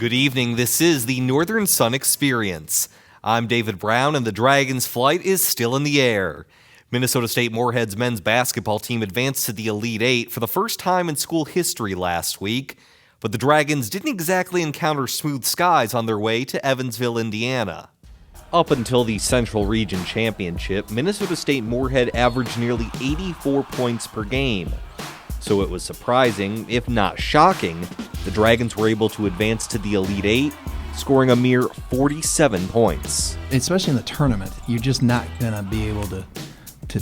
Good evening, this is the Northern Sun Experience. I'm David Brown, and the Dragons' flight is still in the air. Minnesota State Moorhead's men's basketball team advanced to the Elite Eight for the first time in school history last week, but the Dragons didn't exactly encounter smooth skies on their way to Evansville, Indiana. Up until the Central Region Championship, Minnesota State Moorhead averaged nearly 84 points per game. So it was surprising, if not shocking, the Dragons were able to advance to the Elite Eight, scoring a mere 47 points. Especially in the tournament, you're just not going to be able to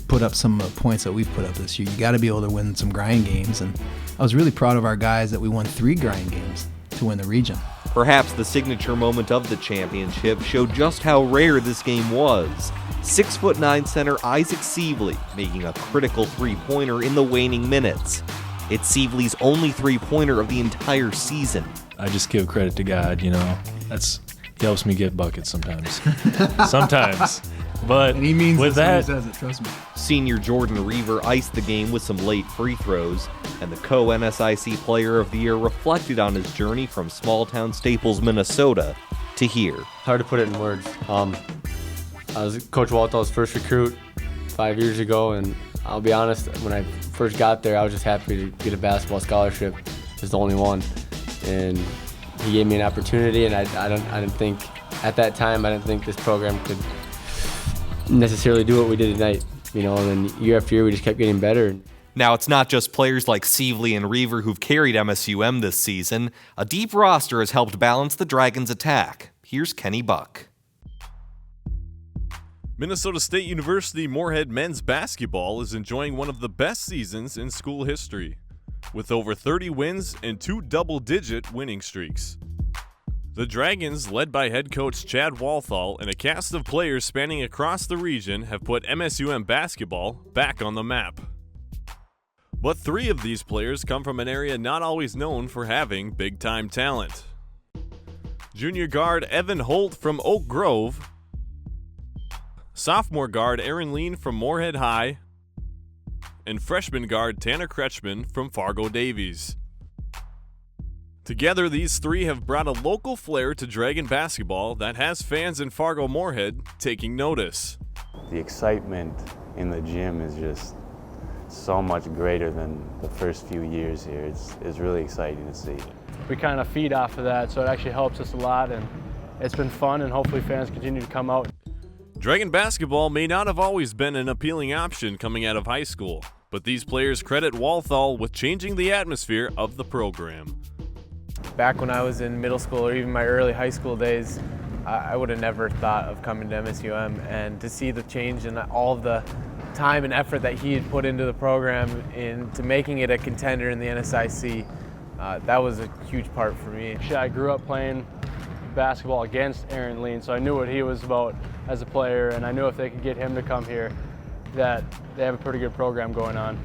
put up some of the points that we've put up this year. You got to be able to win some grind games, and I was really proud of our guys that we won 3 grind games to win the region. Perhaps the signature moment of the championship showed just how rare this game was. 6'9" center Isaac Sievely making a critical three-pointer in the waning minutes. It's Sievely's only three-pointer of the entire season. I just give credit to God, he helps me get buckets sometimes. Sometimes. But and he means with that, that, he says it, trust me. Senior Jordan Reaver iced the game with some late free throws, and the co-NSIC Player of the Year reflected on his journey from small-town Staples, Minnesota, to here. Hard to put it in words. I was Coach Walthall's first recruit 5 years ago, and I'll be honest, when I first got there, I was just happy to get a basketball scholarship. Just the only one, and he gave me an opportunity, and I didn't think at that time this program could necessarily do what we did tonight. And then year after year, we just kept getting better. Now, it's not just players like Sievely and Reaver who've carried MSUM this season. A deep roster has helped balance the Dragons' attack. Here's Kenny Buck. Minnesota State University Moorhead men's basketball is enjoying one of the best seasons in school history, with over 30 wins and 2 double-digit winning streaks. The Dragons, led by head coach Chad Walthall and a cast of players spanning across the region, have put MSUM basketball back on the map. But 3 of these players come from an area not always known for having big-time talent. Junior guard Evan Holt from Oak Grove, sophomore guard Aaron Lean from Moorhead High, and freshman guard Tanner Kretschman from Fargo Davies. Together, these 3 have brought a local flair to Dragon basketball that has fans in Fargo Moorhead taking notice. The excitement in the gym is just so much greater than the first few years here. It's really exciting to see. We kind of feed off of that, so it actually helps us a lot, and it's been fun, and hopefully fans continue to come out. Dragon basketball may not have always been an appealing option coming out of high school, but these players credit Walthall with changing the atmosphere of the program. Back when I was in middle school or even my early high school days, I would have never thought of coming to MSUM, and to see the change and all of the time and effort that he had put into the program into making it a contender in the NSIC, that was a huge part for me. I grew up playing basketball against Aaron Lean, so I knew what he was about as a player, and I knew if they could get him to come here that they have a pretty good program going on.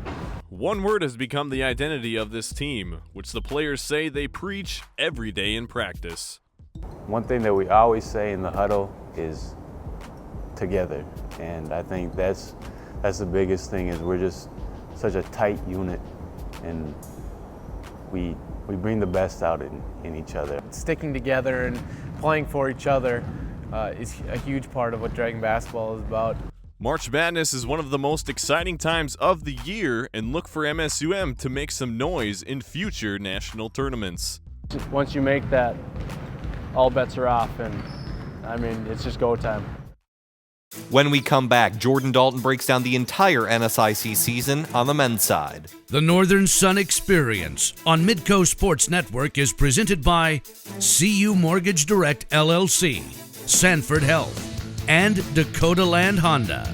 One word has become the identity of this team, which the players say they preach every day in practice. One thing that we always say in the huddle is together, and I think that's the biggest thing, is we're just such a tight unit, and we bring the best out in each other. Sticking together and playing for each other is a huge part of what Dragon basketball is about. March Madness is one of the most exciting times of the year, and look for MSUM to make some noise in future national tournaments. Once you make that, all bets are off, and it's just go time. When we come back, Jordan Dalton breaks down the entire NSIC season on the men's side. The Northern Sun Experience on Midco Sports Network is presented by CU Mortgage Direct LLC, Sanford Health, and Dakota Land Honda.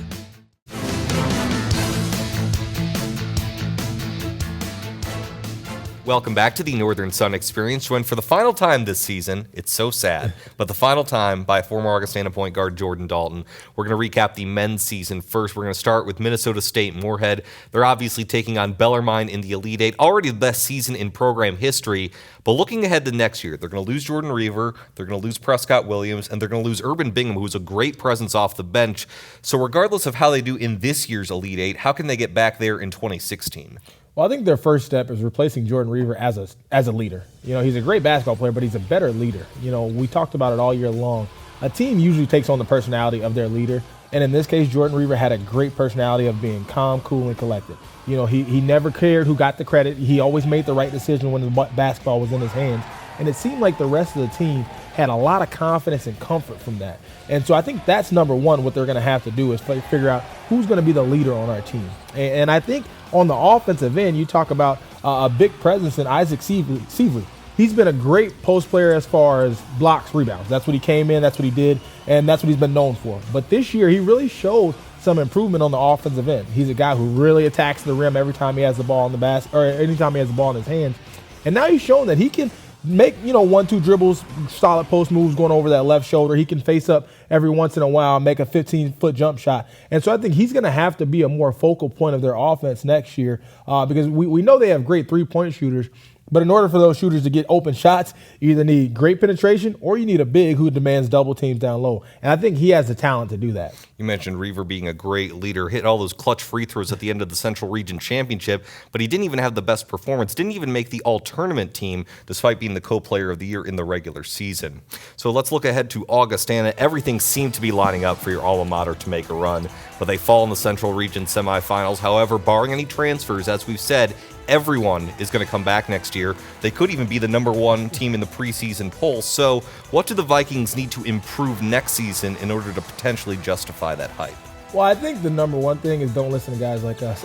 Welcome back to the Northern Sun Experience, joined for the final time this season. It's so sad, but the final time by former Augustana point guard Jordan Dalton. We're going to recap the men's season first. We're going to start with Minnesota State Moorhead. They're obviously taking on Bellarmine in the Elite Eight, already the best season in program history. But looking ahead to next year, they're going to lose Jordan Reaver, they're going to lose Prescott Williams, and they're going to lose Urban Bingham, who's a great presence off the bench. So regardless of how they do in this year's Elite Eight, how can they get back there in 2016? Well, I think their first step is replacing Jordan Reaver as a leader. You know, he's a great basketball player, but he's a better leader. You know, we talked about it all year long. A team usually takes on the personality of their leader, and in this case, Jordan Reaver had a great personality of being calm, cool, and collected. You know, he never cared who got the credit. He always made the right decision when the basketball was in his hands, and it seemed like the rest of the team had a lot of confidence and comfort from that. And so I think that's number one, what they're going to have to do is figure out who's going to be the leader on our team. And I think on the offensive end, you talk about a big presence in Isaac Sievely. He's been a great post player as far as blocks, rebounds. That's what he came in, that's what he did, and that's what he's been known for. But this year, he really showed some improvement on the offensive end. He's a guy who really attacks the rim every time he has the ball in the basket, or anytime he has the ball in his hands. And now he's shown that he can make, 1-2 dribbles, solid post moves going over that left shoulder. He can face up every once in a while, make a 15-foot jump shot. And so I think he's going to have to be a more focal point of their offense next year because we know they have great three-point shooters. But in order for those shooters to get open shots, you either need great penetration or you need a big who demands double teams down low. And I think he has the talent to do that. You mentioned Reaver being a great leader, hit all those clutch free throws at the end of the Central Region Championship, but he didn't even have the best performance, didn't even make the all-tournament team, despite being the co-player of the year in the regular season. So let's look ahead to Augustana. Everything seemed to be lining up for your alma mater to make a run, but they fall in the Central Region semifinals. However, barring any transfers, as we've said, everyone is going to come back next year. They could even be the number one team in the preseason poll. So what do the Vikings need to improve next season in order to potentially justify that hype? Well, I think the number one thing is don't listen to guys like us.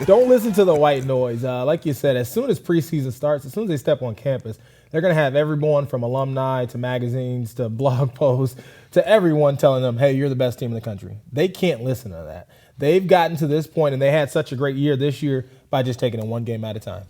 Don't listen to the white noise. Like you said, as soon as preseason starts, as soon as they step on campus, they're going to have everyone from alumni to magazines to blog posts to everyone telling them, hey, you're the best team in the country. They can't listen to that. They've gotten to this point, and they had such a great year this year by just taking it one game at a time.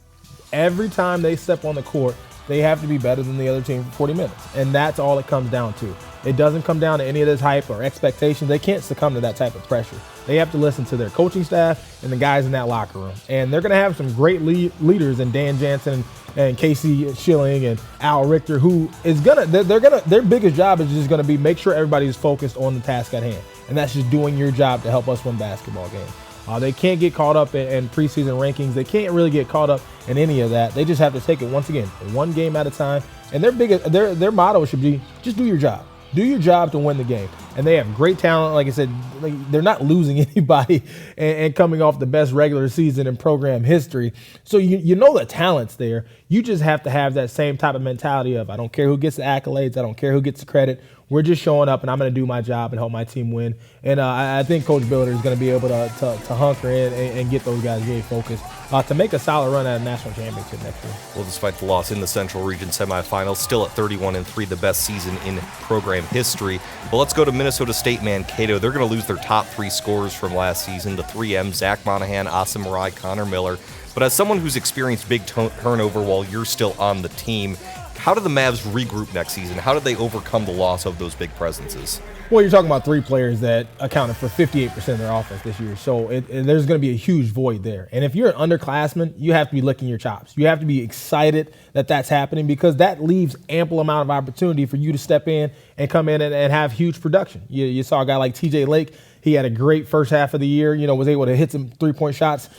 Every time they step on the court, they have to be better than the other team for 40 minutes, and that's all it comes down to. It doesn't come down to any of this hype or expectations. They can't succumb to that type of pressure. They have to listen to their coaching staff and the guys in that locker room, and they're going to have some great leaders in Dan Jansen and Casey Schilling and Al Richter, who is their biggest job is just going to be make sure everybody's focused on the task at hand, and that's just doing your job to help us win basketball games. They can't get caught up in preseason rankings. They can't really get caught up in any of that. They just have to take it once again, one game at a time. And their motto should be just do your job. Do your job to win the game. And they have great talent. Like I said, they're not losing anybody and coming off the best regular season in program history. So you know the talent's there. You just have to have that same type of mentality of I don't care who gets the accolades. I don't care who gets the credit. We're just showing up, and I'm going to do my job and help my team win. And I think Coach Billiter is going to be able to hunker in and get those guys really focused to make a solid run at a national championship next year. Well, despite the loss in the Central Region semifinals, still at 31-3, the best season in program history. Well, let's go to Minnesota State Mankato. They're going to lose their top three scorers from last season, the 3M, Zach Monahan, Asa Marai, Connor Miller. But as someone who's experienced big turnover while you're still on the team, how do the Mavs regroup next season? How did they overcome the loss of those big presences? Well, you're talking about three players that accounted for 58% of their offense this year. So there's going to be a huge void there. And if you're an underclassman, you have to be licking your chops. You have to be excited that that's happening because that leaves ample amount of opportunity for you to step in and come in and have huge production. You saw a guy like TJ Lake. He had a great first half of the year, was able to hit some three-point shots.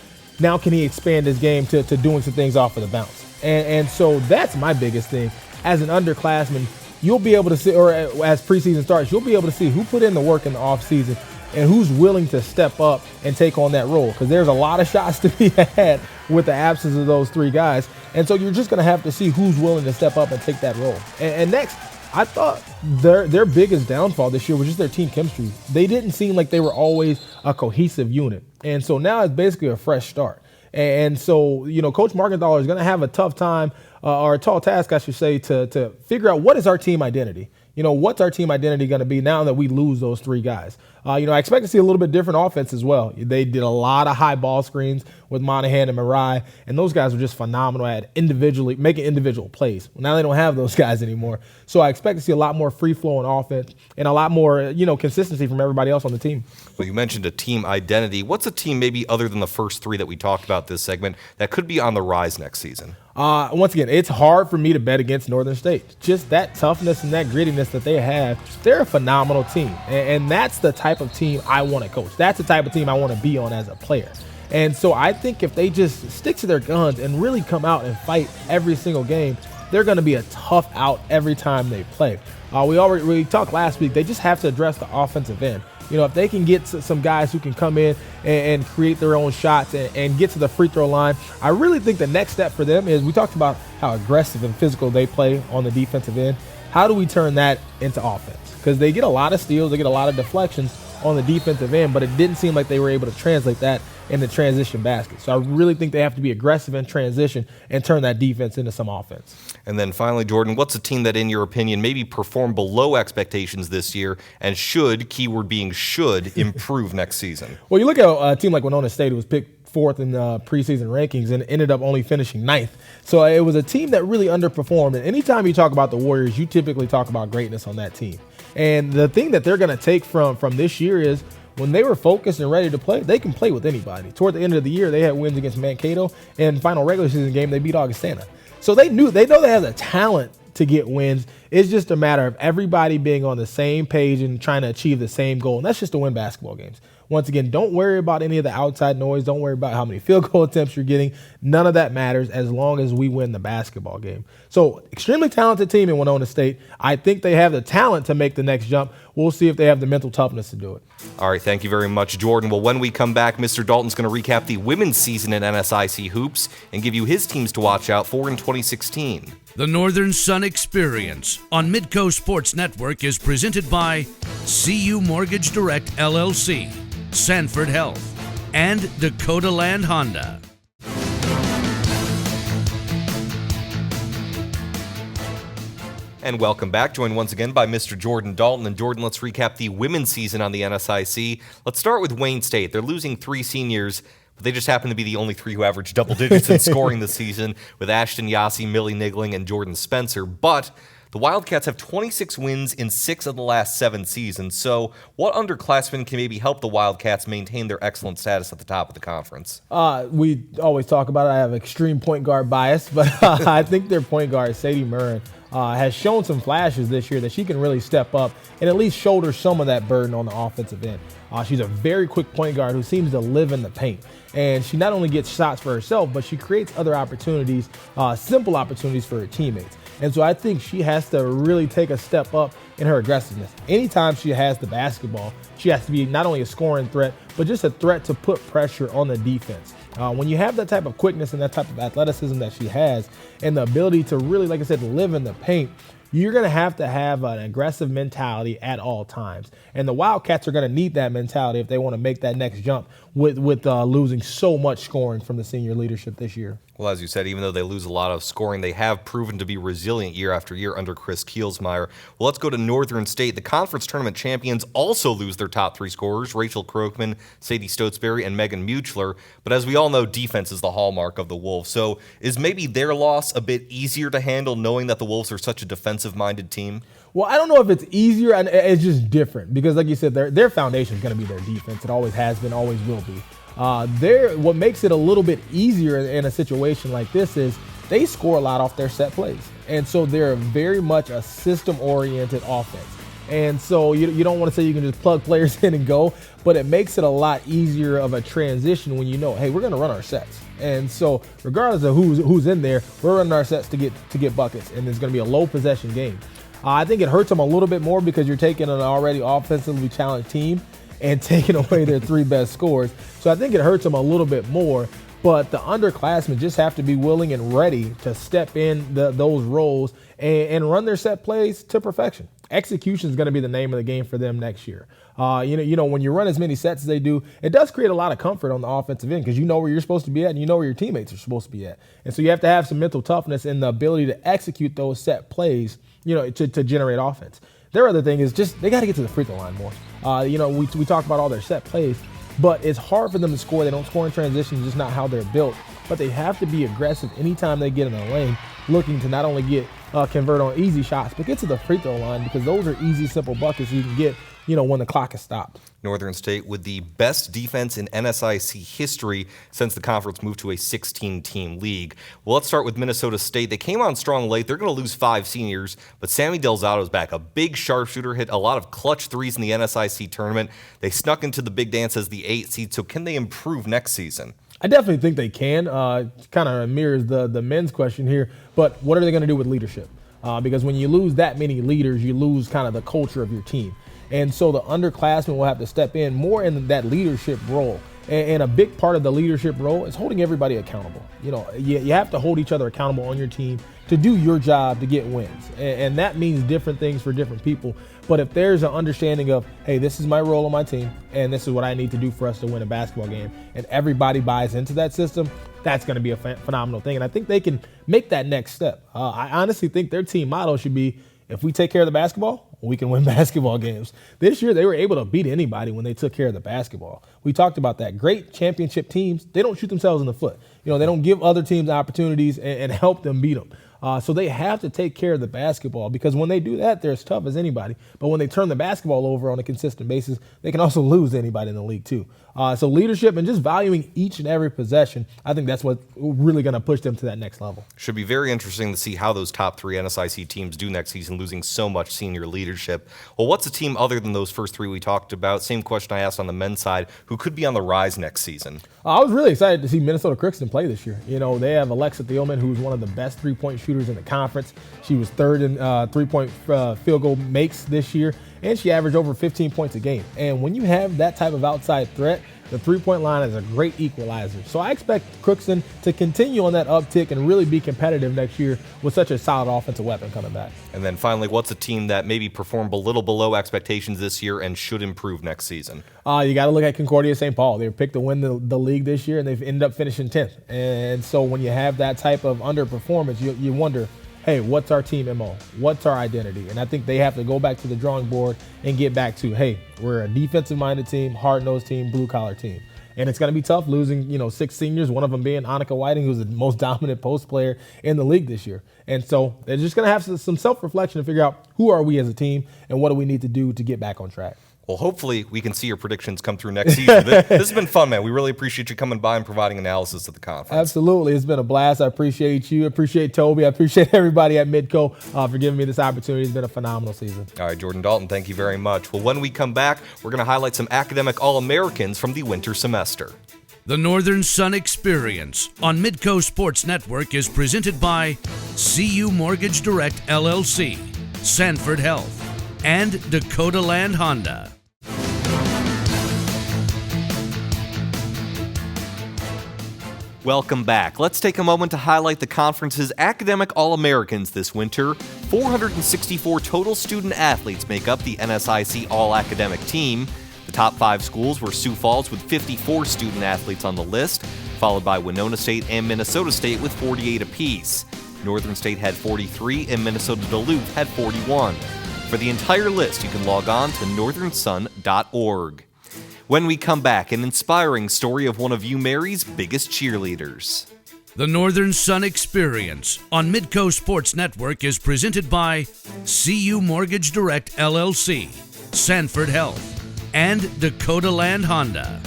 Now can he expand his game to doing some things off of the bounce? And so that's my biggest thing. As an underclassman, you'll be able to see, or as preseason starts, you'll be able to see who put in the work in the offseason and who's willing to step up and take on that role. Because there's a lot of shots to be had with the absence of those three guys. And so you're just going to have to see who's willing to step up and take that role. And next, I thought their biggest downfall this year was just their team chemistry. They didn't seem like they were always a cohesive unit. And so now it's basically a fresh start. And so, Coach Markenthaler is going to have a tough time, or a tall task, I should say, to figure out what is our team identity. What's our team identity going to be now that we lose those three guys? I expect to see a little bit different offense as well. They did a lot of high ball screens with Monahan and Marai, and those guys were just phenomenal at making individual plays. Well, now they don't have those guys anymore. So I expect to see a lot more free-flowing offense and a lot more, consistency from everybody else on the team. Well, you mentioned a team identity. What's a team, maybe other than the first three that we talked about this segment, that could be on the rise next season? Once again, it's hard for me to bet against Northern State. Just that toughness and that grittiness that they have, they're a phenomenal team. And that's the type of team I want to coach. That's the type of team I want to be on as a player. And so I think if they just stick to their guns and really come out and fight every single game, they're going to be a tough out every time they play. We talked last week. They just have to address the offensive end. If they can get some guys who can come in and create their own shots and get to the free throw line, I really think the next step for them is, we talked about how aggressive and physical they play on the defensive end. How do we turn that into offense? Because they get a lot of steals, they get a lot of deflections on the defensive end, but it didn't seem like they were able to translate that into transition baskets. So I really think they have to be aggressive in transition and turn that defense into some offense. And then finally, Jordan, what's a team that, in your opinion, maybe performed below expectations this year and should, keyword being should, improve next season? Well, you look at a team like Winona State, who was picked 4th in the preseason rankings and ended up only finishing 9th. So it was a team that really underperformed. And anytime you talk about the Warriors, you typically talk about greatness on that team. And the thing that they're going to take from this year is, when they were focused and ready to play, they can play with anybody. Toward the end of the year, they had wins against Mankato, and final regular season game, they beat Augustana. So they know they have the talent to get wins. It's just a matter of everybody being on the same page and trying to achieve the same goal, and that's just to win basketball games. Once again, don't worry about any of the outside noise. Don't worry about how many field goal attempts you're getting. None of that matters as long as we win the basketball game. So, extremely talented team in Winona State. I think they have the talent to make the next jump. We'll see if they have the mental toughness to do it. All right, thank you very much, Jordan. Well, when we come back, Mr. Dalton's going to recap the women's season in NSIC hoops and give you his teams to watch out for in 2016. The Northern Sun Experience on Midco Sports Network is presented by CU Mortgage Direct LLC, Sanford Health, and Dakota Land Honda. And welcome back, joined once again by Mr. Jordan Dalton. And Jordan, let's recap the women's season on the NSIC. Let's start with Wayne State. They're losing 3 seniors, but they just happen to be the only 3 who average double digits in scoring this season, with Ashton Yassi, Millie Niggling, and Jordan Spencer. But the Wildcats have 26 wins in 6 of the last 7 seasons. So what underclassmen can maybe help the Wildcats maintain their excellent status at the top of the conference? We always talk about it. I have extreme point guard bias, but I think their point guard, Sadie Murren, has shown some flashes this year that she can really step up and at least shoulder some of that burden on the offensive end. She's a very quick point guard who seems to live in the paint. And she not only gets shots for herself, but she creates other opportunities, simple opportunities for her teammates. And so I think she has to really take a step up in her aggressiveness. Anytime she has the basketball, she has to be not only a scoring threat, but just a threat to put pressure on the defense. When you have that type of quickness and that type of athleticism that she has, and the ability to really, like I said, live in the paint, you're going to have an aggressive mentality at all times. And the Wildcats are going to need that mentality if they want to make that next jump with losing so much scoring from the senior leadership this year. Well, as you said, even though they lose a lot of scoring, they have proven to be resilient year after year under Chris Kielsmeyer. Well, let's go to Northern State. The conference tournament champions also lose their top 3 scorers, Rachel Krokman, Sadie Stotesbury, and Megan Muchler. But as we all know, defense is the hallmark of the Wolves. So is maybe their loss a bit easier to handle, knowing that the Wolves are such a defensive-minded team? Well, I don't know if it's easier. It's just different because, like you said, their foundation is going to be their defense. It always has been, always will be. What makes it a little bit easier in a situation like this is they score a lot off their set plays. And so they're very much a system-oriented offense. And so you don't want to say you can just plug players in and go, but it makes it a lot easier of a transition when you know, hey, we're going to run our sets. And so regardless of who's in there, we're running our sets to get buckets, and it's going to be a low possession game. I think it hurts them a little bit more because you're taking an already offensively challenged team and taking away their 3 best scorers. So I think it hurts them a little bit more. But the underclassmen just have to be willing and ready to step in those roles and run their set plays to perfection. Execution is going to be the name of the game for them next year. When you run as many sets as they do, it does create a lot of comfort on the offensive end because you know where you're supposed to be at and you know where your teammates are supposed to be at. And so you have to have some mental toughness and the ability to execute those set plays, to generate offense. Their other thing is just they got to get to the free throw line more. We talk about all their set plays, but it's hard for them to score. They don't score in transition, just not how they're built. But they have to be aggressive anytime they get in the lane, looking to not only get convert on easy shots, but get to the free throw line because those are easy, simple buckets you can get, when the clock is stopped. Northern State with the best defense in NSIC history since the conference moved to a 16-team league. Well, let's start with Minnesota State. They came on strong late. They're going to lose 5 seniors, but Sammy Delzato's back. A big sharpshooter, hit a lot of clutch threes in the NSIC tournament. They snuck into the big dance as the 8th seed, so can they improve next season? I definitely think they can. Kind of mirrors the men's question here, but what are they going to do with leadership? Because when you lose that many leaders, you lose kind of the culture of your team. And so the underclassmen will have to step in more in that leadership role. And a big part of the leadership role is holding everybody accountable. You have to hold each other accountable on your team to do your job to get wins. And that means different things for different people. But if there's an understanding of, hey, this is my role on my team, and this is what I need to do for us to win a basketball game, and everybody buys into that system, that's going to be a phenomenal thing. And I think they can make that next step. I honestly think their team motto should be, if we take care of the basketball, we can win basketball games. This year, they were able to beat anybody when they took care of the basketball. We talked about that. Great championship teams, they don't shoot themselves in the foot. They don't give other teams opportunities and help them beat them. So they have to take care of the basketball because when they do that, they're as tough as anybody. But when they turn the basketball over on a consistent basis, they can also lose to anybody in the league too. So leadership and just valuing each and every possession, I think that's what's really going to push them to that next level. Should be very interesting to see how those top 3 NSIC teams do next season, losing so much senior leadership. Well, what's a team other than those first 3 we talked about? Same question I asked on the men's side, who could be on the rise next season? I was really excited to see Minnesota Crookston play this year. They have Alexa Thielman, who's one of the best three-point shooters in the conference. She was 3rd in three-point field goal makes this year, and she averaged over 15 points a game. And when you have that type of outside threat, the three-point line is a great equalizer. So I expect Crookston to continue on that uptick and really be competitive next year with such a solid offensive weapon coming back. And then finally, what's a team that maybe performed a little below expectations this year and should improve next season? You got to look at Concordia St. Paul. They were picked to win the league this year, and they've ended up finishing 10th. And so when you have that type of underperformance, you wonder, hey, what's our team MO? What's our identity? And I think they have to go back to the drawing board and get back to, hey, we're a defensive-minded team, hard-nosed team, blue-collar team. And it's going to be tough losing, 6 seniors, one of them being Annika Whiting, who's the most dominant post player in the league this year. And so they're just going to have some self-reflection to figure out who are we as a team and what do we need to do to get back on track. Well, hopefully we can see your predictions come through next season. This has been fun, man. We really appreciate you coming by and providing analysis of the conference. Absolutely. It's been a blast. I appreciate you. I appreciate Toby. I appreciate everybody at Midco for giving me this opportunity. It's been a phenomenal season. All right, Jordan Dalton, thank you very much. Well, when we come back, we're going to highlight some academic All-Americans from the winter semester. The Northern Sun Experience on Midco Sports Network is presented by CU Mortgage Direct LLC, Sanford Health, and Dakota Land Honda. Welcome back. Let's take a moment to highlight the conference's academic All-Americans this winter. 464 total student athletes make up the NSIC All-Academic team. The top 5 schools were Sioux Falls with 54 student athletes on the list, followed by Winona State and Minnesota State with 48 apiece. Northern State had 43 and Minnesota Duluth had 41. For the entire list, you can log on to northernsun.org. When we come back, an inspiring story of one of UMary's biggest cheerleaders. The Northern Sun Experience on Midco Sports Network is presented by CU Mortgage Direct LLC, Sanford Health, and Dakota Land Honda.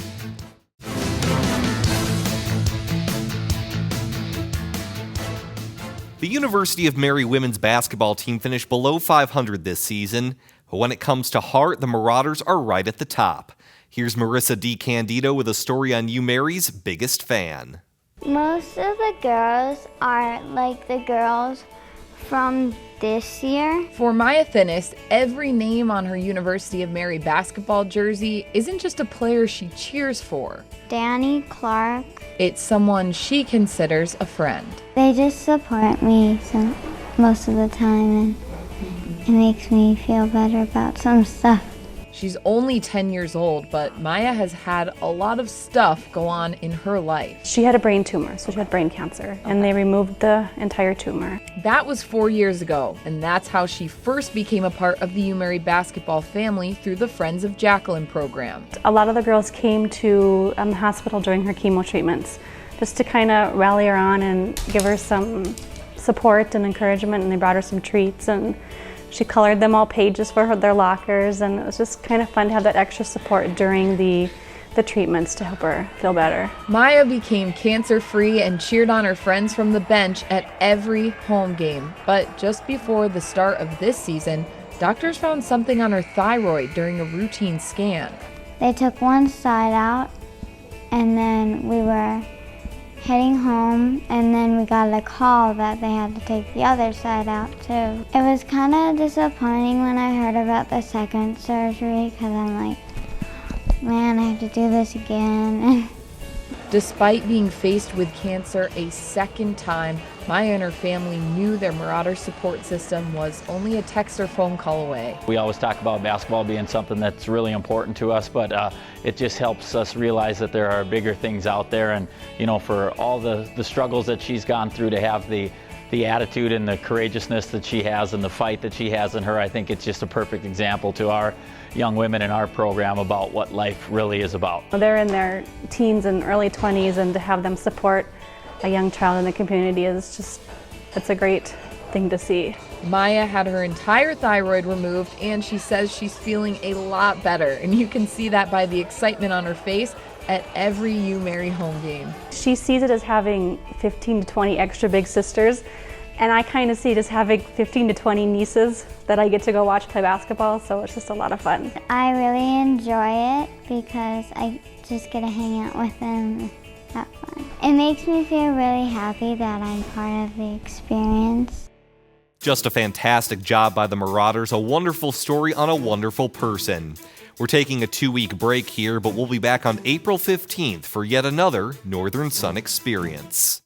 The University of Mary women's basketball team finished below 500 this season, but when it comes to heart, the Marauders are right at the top. Here's Marissa DiCandido with a story on UMary's biggest fan. Most of the girls are like the girls from this year. For Maya Finnis, every name on her University of Mary basketball jersey isn't just a player she cheers for. Danny Clark. It's someone she considers a friend. They just support me most of the time, and it makes me feel better about some stuff. She's only 10 years old, but Maya has had a lot of stuff go on in her life. She had a brain tumor, so she had brain cancer, and they removed the entire tumor. That was 4 years ago, and that's how she first became a part of the UMary basketball family through the Friends of Jacqueline program. A lot of the girls came to the hospital during her chemo treatments just to kind of rally her on and give her some support and encouragement, and they brought her some treats, and she colored them all pages for their lockers, and it was just kind of fun to have that extra support during the treatments to help her feel better. Maya became cancer-free and cheered on her friends from the bench at every home game. But just before the start of this season, doctors found something on her thyroid during a routine scan. They took one side out, and then we were heading home, and then we got a call that they had to take the other side out too. It was kind of disappointing when I heard about the second surgery, because I'm like, man, I have to do this again. Despite being faced with cancer a second time, Maya and her family knew their Marauder support system was only a text or phone call away. We always talk about basketball being something that's really important to us, but it just helps us realize that there are bigger things out there. And, you know, for all the struggles that she's gone through, to have the attitude and the courageousness that she has and the fight that she has in her, I think it's just a perfect example to our young women in our program about what life really is about. They're in their teens and early 20s, and to have them support a young child in the community is just, it's a great thing to see. Maya had her entire thyroid removed, and she says she's feeling a lot better, and you can see that by the excitement on her face at every U Mary home game. She sees it as having 15 to 20 extra big sisters, and I kind of see it as having 15 to 20 nieces that I get to go watch play basketball, so it's just a lot of fun. I really enjoy it because I just get to hang out with them and have fun. It makes me feel really happy that I'm part of the experience. Just a fantastic job by the Marauders, a wonderful story on a wonderful person. We're taking a 2-week break here, but we'll be back on April 15th for yet another Northern Sun experience.